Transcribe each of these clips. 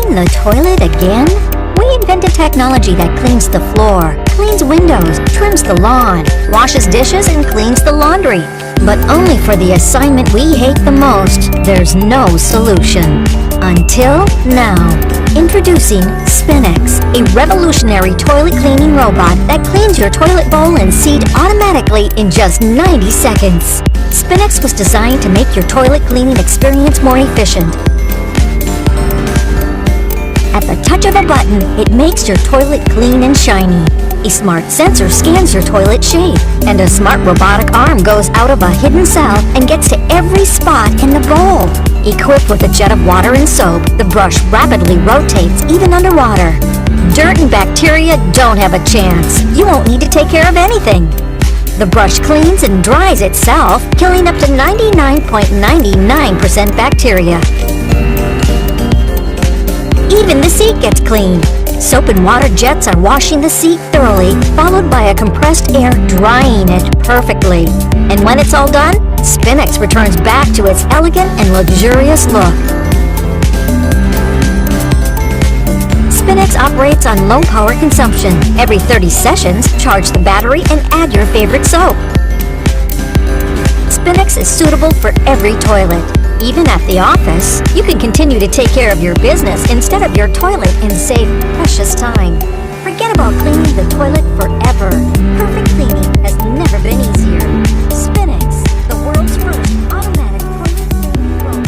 Clean the toilet again? We invented technology that cleans the floor, cleans windows, trims the lawn, washes dishes, and cleans the laundry. But only for the assignment we hate the most, there's no solution. Until now. Introducing Spinex, a revolutionary toilet cleaning robot that cleans your toilet bowl and seat automatically in just 90 seconds. Spinex was designed to make your toilet cleaning experience more efficient. At the touch of a button, it makes your toilet clean and shiny. A smart sensor scans your toilet shape, and a smart robotic arm goes out of a hidden cell and gets to every spot in the bowl. Equipped with a jet of water and soap, the brush rapidly rotates even underwater. Dirt and bacteria don't have a chance. You won't need to take care of anything. The brush cleans and dries itself, killing up to 99.99% bacteria. Even the seat gets clean. Soap and water jets are washing the seat thoroughly, followed by a compressed air drying it perfectly. And when it's all done, Spinex returns back to its elegant and luxurious look. Spinex operates on low power consumption. Every 30 sessions, charge the battery and add your favorite soap. Spinex is suitable for every toilet. Even at the office, you can continue to take care of your business instead of your toilet and save precious time. Forget about cleaning the toilet forever. Perfect cleaning has never been easier. Spinex, the world's first automatic toilet cleaning robot.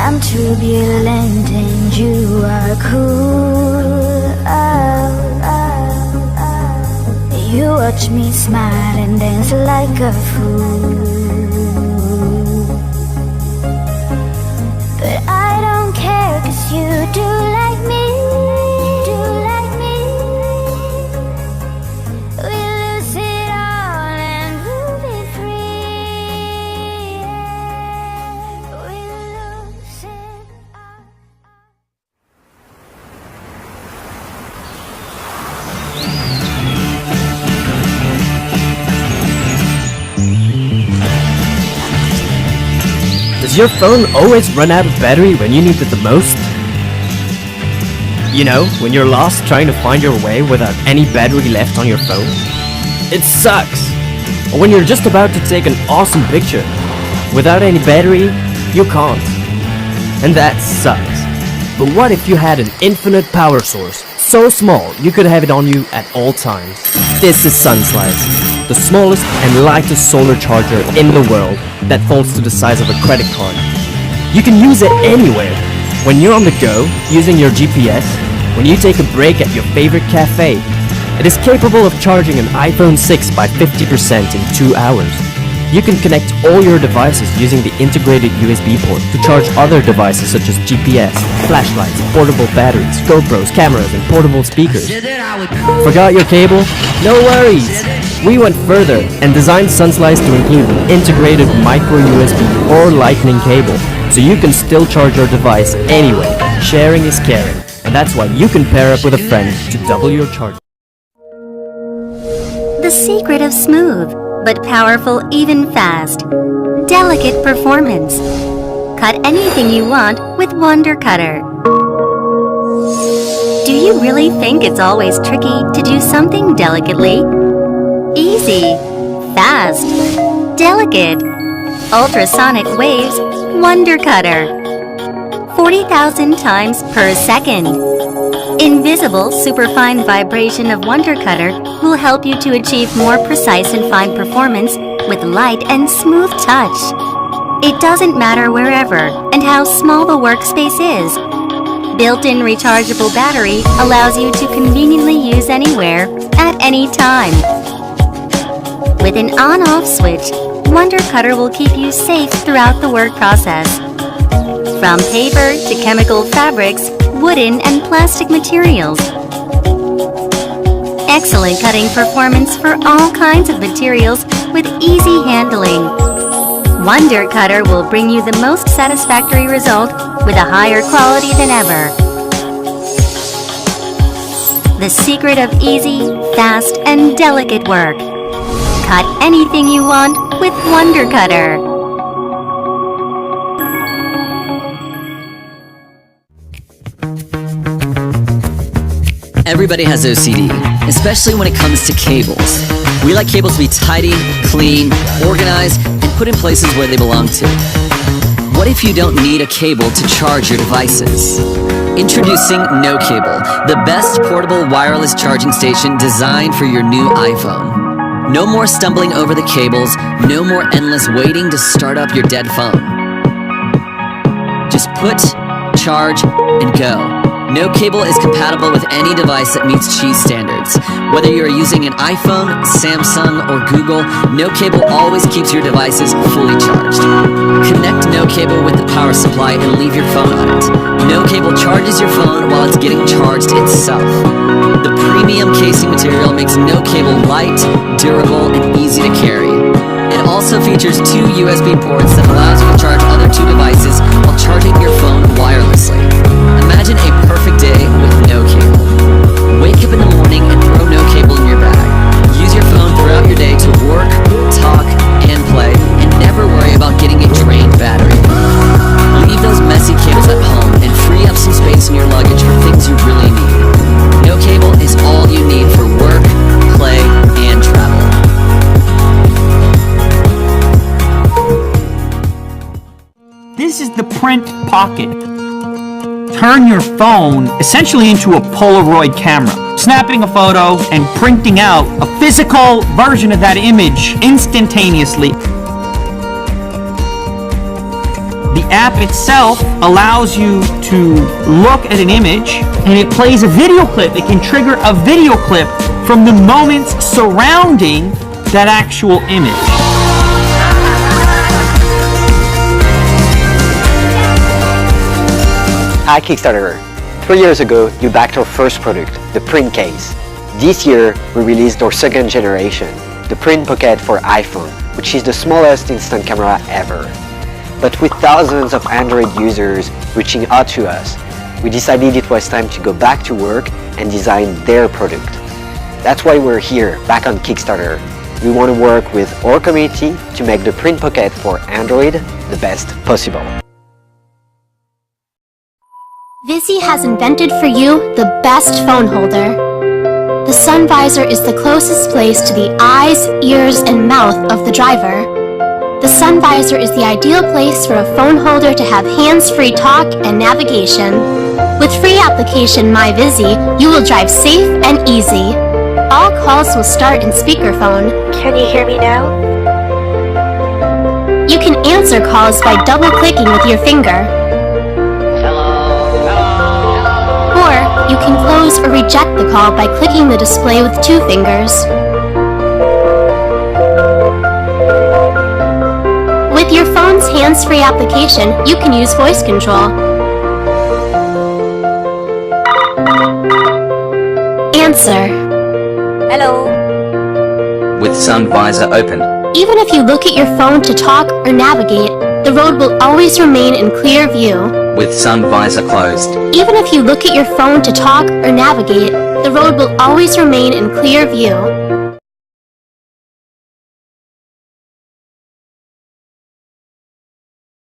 I'm turbulent and you are cool. You watch me smile and dance like a fool. But I don't care 'cause you do like me. We lose it all and we'll be free. We lose it all. Does your phone always run out of battery when you need it the most? You know, when you're lost trying to find your way without any battery left on your phone? It sucks! Or when you're just about to take an awesome picture. Without any battery, you can't. And that sucks. But what if you had an infinite power source, so small you could have it on you at all times? This is Sunslice, the smallest and lightest solar charger in the world that folds to the size of a credit card. You can use it anywhere. When you're on the go, using your GPS, when you take a break at your favorite cafe. It is capable of charging an iPhone 6 by 50% in 2 hours. You can connect all your devices using the integrated USB port to charge other devices such as GPS, flashlights, portable batteries, GoPros, cameras, and portable speakers. Forgot your cable? No worries! We went further and designed Sunslice to include an integrated micro USB or lightning cable, so you can still charge your device anyway. Sharing is caring, and that's why you can pair up with a friend to double your charge. The secret of smooth, but powerful even fast. Delicate performance. Cut anything you want with Wonder Cutter. Do you really think it's always tricky to do something delicately? Easy, fast, delicate. Ultrasonic waves, Wonder Cutter. 40,000 times per second. Invisible superfine vibration of Wonder Cutter will help you to achieve more precise and fine performance with light and smooth touch. It doesn't matter wherever and how small the workspace is. Built-in rechargeable battery allows you to conveniently use anywhere, at any time. With an on-off switch, Wonder Cutter will keep you safe throughout the work process. From paper to chemical fabrics, wooden and plastic materials. Excellent cutting performance for all kinds of materials with easy handling. Wonder Cutter will bring you the most satisfactory result with a higher quality than ever. The secret of easy, fast, and delicate work. Cut anything you want with Wonder Cutter. Everybody has OCD, especially when it comes to cables. We like cables to be tidy, clean, organized, and put in places where they belong to. What if you don't need a cable to charge your devices? Introducing No Cable, the best portable wireless charging station designed for your new iPhone. No more stumbling over the cables, no more endless waiting to start up your dead phone. Just put, charge, and go. No Cable is compatible with any device that meets Qi standards. Whether you're using an iPhone, Samsung, or Google, No Cable always keeps your devices fully charged. Connect No Cable with the power supply and leave your phone on it. No Cable charges your phone while it's getting charged itself. The premium casing material makes No Cable light, durable, and easy to carry. It also features 2 USB ports that allows you to charge other 2 devices while charging your phone wirelessly. Imagine a perfect day with No Cable. Wake up in the morning and throw No Cable in your bag. Use your phone throughout your day to work, talk, and play, and never worry about getting a drained battery. Leave those messy cables at home and free up some space in your luggage for things you really need. No Cable is all you need for work, play, and travel. This is the Print Pocket. Turn your phone essentially into a Polaroid camera, snapping a photo and printing out a physical version of that image instantaneously. The app itself allows you to look at an image and it plays a video clip. It can trigger a video clip from the moments surrounding that actual image. At Kickstarter, 3 years ago, you backed our first product, the Print Case. This year, we released our second generation, the Print Pocket for iPhone, which is the smallest instant camera ever. But with thousands of Android users reaching out to us, we decided it was time to go back to work and design their product. That's why we're here, back on Kickstarter. We want to work with our community to make the Print Pocket for Android the best possible. Visi has invented for you the best phone holder. The sun visor is the closest place to the eyes, ears, and mouth of the driver. The sun visor is the ideal place for a phone holder to have hands-free talk and navigation. With free application MyVisi, you will drive safe and easy. All calls will start in speakerphone. Can you hear me now? You can answer calls by double-clicking with your finger. You can close or reject the call by clicking the display with 2 fingers. With your phone's hands-free application, you can use voice control. Answer. Hello. With Sun Visor open. Even if you look at your phone to talk or navigate, the road will always remain in clear view. With Sun Visor closed. Even if you look at your phone to talk or navigate, the road will always remain in clear view.